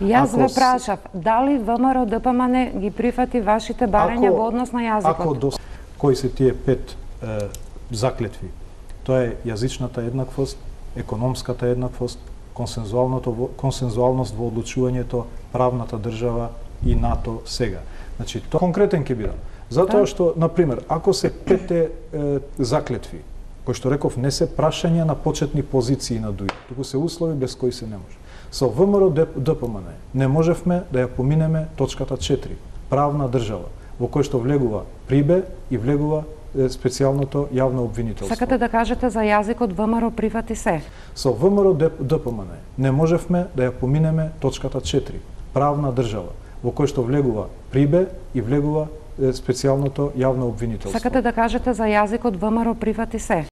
Јас ве прашав, дали ВМРО ДПМН ги прифати вашите барања во однос на јазикот? Кои се тие 5 заклетви? Тоа е јазичната еднаквост, економската еднаквост, консензуалност во одлучувањето, правната држава и НАТО сега. Значи, тоа конкретен ќе бидам. Затоа што, например, ако се 5 заклетви, кои што реков не се прашања на почетни позиции на ДУИ, туку се услови без кои се не може. Со ВМРО ДПМН не можевме да ја поминеме точката 4, правна држава, во кој што влегува прибе и влегува специјалното јавно обвинителство. Сакате да кажете за јазикот ВМРО прифати се? Со ВМРО ДПМН не можевме да ја поминеме точката 4, правна држава, во кој што влегува прибе и влегува специјалното јавно обвинителство. Сакате да кажете за јазикот ВМРО прифати се?